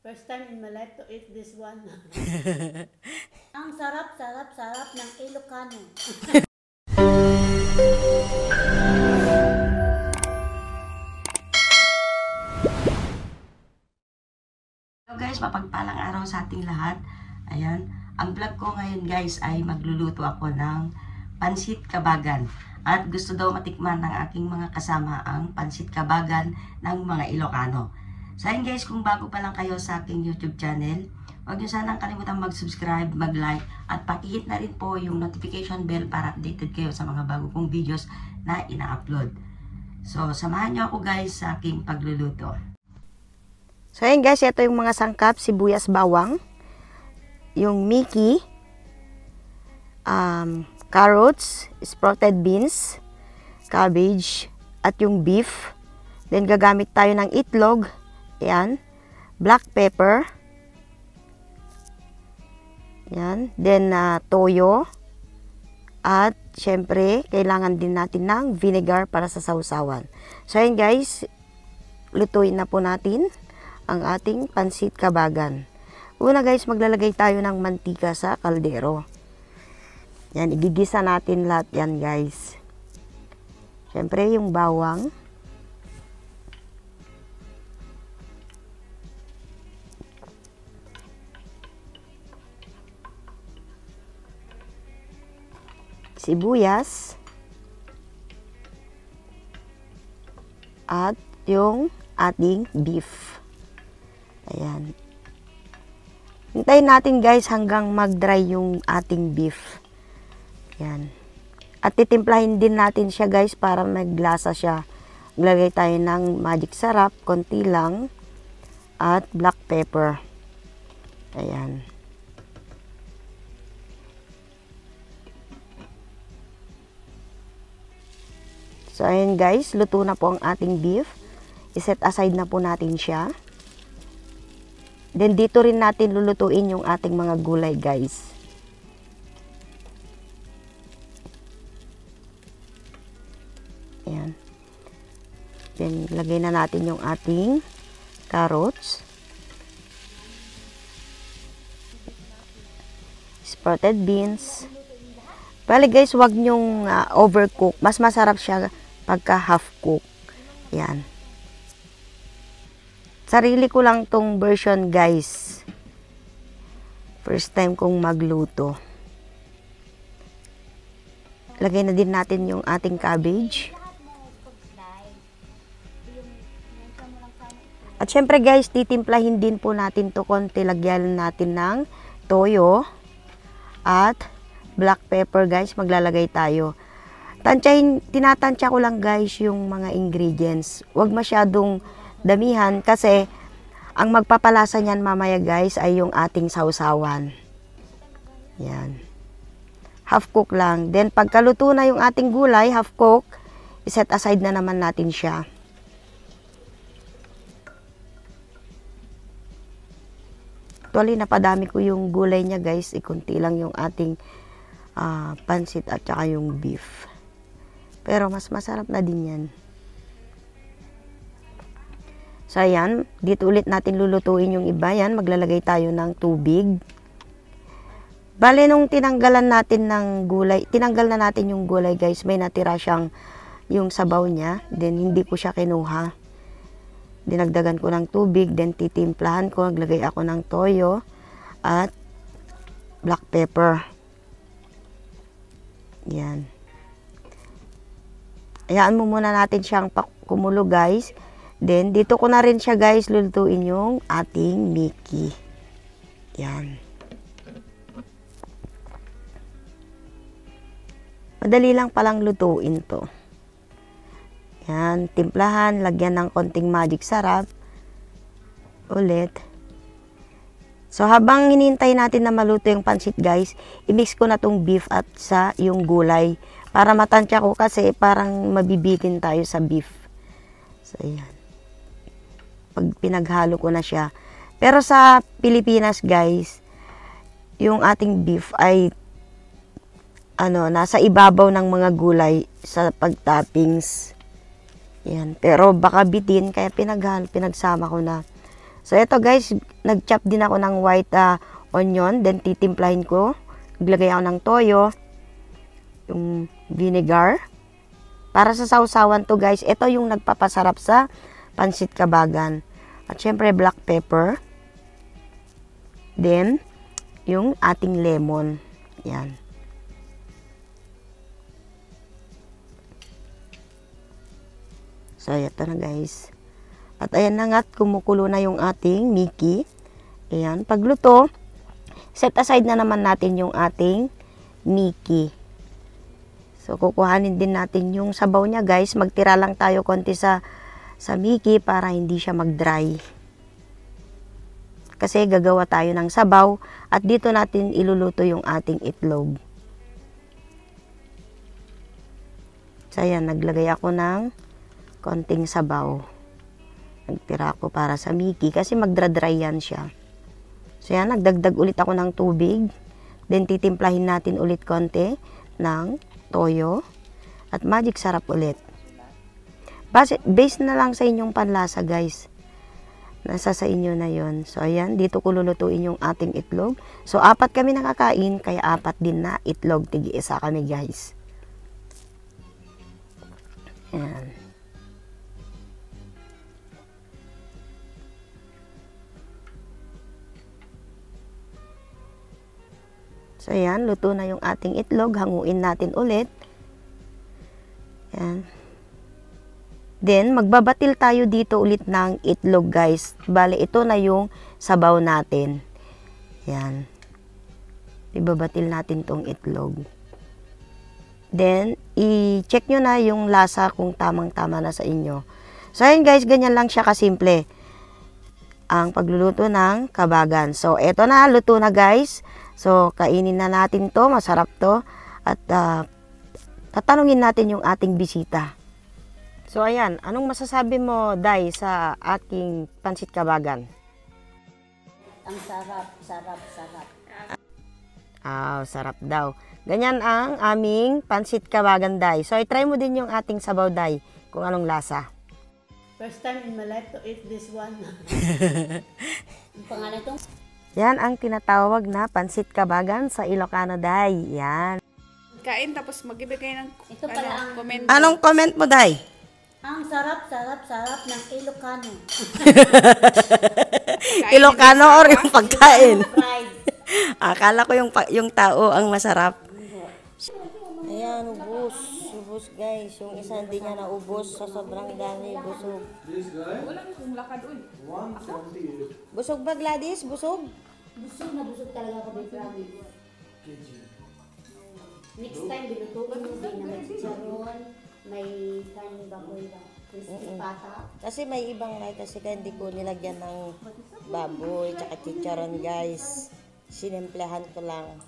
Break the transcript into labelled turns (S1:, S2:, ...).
S1: First time in my life to eat this one. Ang sarap ng Ilocano.
S2: Hello guys, mapagpalang araw sa ating lahat. Ayan, ang vlog ko ngayon guys ay magluluto ako ng pansit kabagan. At gusto daw matikman ng aking mga kasama ang pansit kabagan ng mga Ilocano. So ayun guys, kung bago pa lang kayo sa aking YouTube channel, huwag nyo sanang kalimutan mag-subscribe, mag-like, at pakihit na rin po yung notification bell para updated kayo sa mga bago kong videos na ina-upload. So samahan nyo ako guys sa aking pagluluto.
S3: So ayun guys, ito yung mga sangkap, sibuyas, bawang, yung Mickey, carrots, sprouted beans, cabbage, at yung beef. Then gagamit tayo ng itlog, yan, black pepper, yan, then toyo, at syempre kailangan din natin ng vinegar para sa sausawan. So ayun guys, lutuin na po natin ang ating pansit kabagan. Una guys, maglalagay tayo ng mantika sa kaldero. Yan, igigisa natin lahat yan guys. Siyempre yung bawang. Sibuyas. At yung ating beef. Ayan. Hintayin natin guys hanggang mag-dry yung ating beef. Ayan. At titimplahin din natin siya guys para maglasa siya. Maglagay tayo ng magic sarap, konti lang, at black pepper. Ayan. So ayan guys, luto na po ang ating beef. I-set aside na po natin siya. Then dito rin natin lulutuin yung ating mga gulay guys. Ayan. Then lagay na natin yung ating carrots. Sprouted beans. Bali guys, wag nyong overcook. Mas masarap siya pagka half cook. Ayan. Sarili ko lang tong version guys. First time kong magluto. Lagay na din natin yung ating cabbage. At syempre guys, titimplahin din po natin to konti. Lagyan natin ng toyo at black pepper guys. Maglalagay tayo. Tinatansya ko lang guys yung mga ingredients. Huwag masyadong damihan kasi ang magpapalasa niyan mamaya guys ay yung ating sausawan. Yan. Half cook lang. Then pagkaluto na yung ating gulay, half cook, iset aside na naman natin siya. Actually, napadami ko yung gulay niya guys. Ikunti lang yung ating pansit at saka yung beef. Pero mas masarap na din yan. So, ayan. Dito ulit natin lulutuin yung iba. Yan, maglalagay tayo ng tubig. Bale, nung tinanggalan natin ng gulay, tinanggal na natin yung gulay, guys. May natira siyang yung sabaw niya. Then, hindi ko siya kinuha. Dinagdagan ko ng tubig. Then, titimplahan ko. Naglagay ako ng toyo at black pepper. Yan. Hayaan mo muna natin siyang kumulo, guys. Then, dito ko na rin siya guys, lulutuin yung ating Mickey. Yan. Madali lang palang lutuin to. Yan, timplahan, lagyan ng konting magic sarap. Ulit. So, habang hinihintay natin na maluto yung pansit guys, i-mix ko na tong beef at sa yung gulay. Para matansya ko kasi parang mabibitin tayo sa beef. So, yan. Pag pinaghalo ko na siya. Pero sa Pilipinas guys, yung ating beef ay nasa ibabaw ng mga gulay sa pagtoppings. Yan. Pero baka bitin kaya pinagsama ko na. So ito guys, nag-chop din ako ng white onion, then titimplahin ko. Naglagay ako ng toyo, yung vinegar. Para sa sausawan to guys, ito yung nagpapasarap sa pansit kabagan. At syempre black pepper. Then, yung ating lemon. Yan. So, ito na guys. At ayan na nga't kumukulo na yung ating Mickey. Ayan. Pagluto, set aside na naman natin yung ating Mickey. So, kukuhanin din natin yung sabaw niya guys. Magtira lang tayo konti sa Mickey para hindi siya mag-dry. Kasi gagawa tayo ng sabaw at dito natin iluluto yung ating itlog. So, ayan. Naglagay ako ng konting sabaw. Nagtira ako para sa Mickey kasi magdra-dry yan siya. So yan, nagdagdag ulit ako ng tubig. Then titimplahin natin ulit konti ng toyo at magic sarap ulit. Base na lang sa inyong panlasa guys. Nasa sa inyo na yon. So ayan, dito ko lulutuin yung ating itlog. So 4 kami nakakain, kaya 4 din na itlog. Tig-isa kami guys. Ayan. So, ayan, luto na yung ating itlog. Hanguin natin ulit. Ayan. Then, magbabatil tayo dito ulit ng itlog, guys. Bale, ito na yung sabaw natin. Ayan. Ibabatil natin tong itlog. Then, i-check nyo na yung lasa kung tamang-tama na sa inyo. So, ayan guys, ganyan lang siya kasimple. Ang pagluluto ng kabagan. So, eto na, luto na guys. So, kainin na natin to, masarap to. At tatanungin natin yung ating bisita. So, ayan, anong masasabi mo, Day, sa aking pansit kabagan?
S1: Ang sarap, sarap, sarap.
S3: Sarap daw. Ganyan ang aming pansit kabagan, Day. So, i-try mo din yung ating sabaw, Day, kung anong lasa.
S1: First time in my life to eat this one. Ang pangalan itong?
S3: Yan ang tinatawag na pansit kabagan sa Ilocano, Day. Yan.
S4: Kain tapos magbibigay ng
S1: Ito pala ang
S4: comment.
S3: Anong comment mo, Day?
S1: Ang sarap, sarap, sarap ng Ilocano.
S3: Ilocano or yung pagkain?
S1: Fried.
S3: Akala ko yung tao ang masarap. Ayan, ubos. Ubos guys. Yung isa hindi niya naubos sa sobrang dami. Busog. Busog ba, Gladys? Busog?
S1: Busog na busog talaga ako, may promise. Next time, bilutuin mo din na may chicharon, may kanin baboy ba? Crispy pata.
S3: Kasi may ibang kasi hindi ko nilagyan ng baboy tsaka chicharon guys. Sinemplehan ko lang.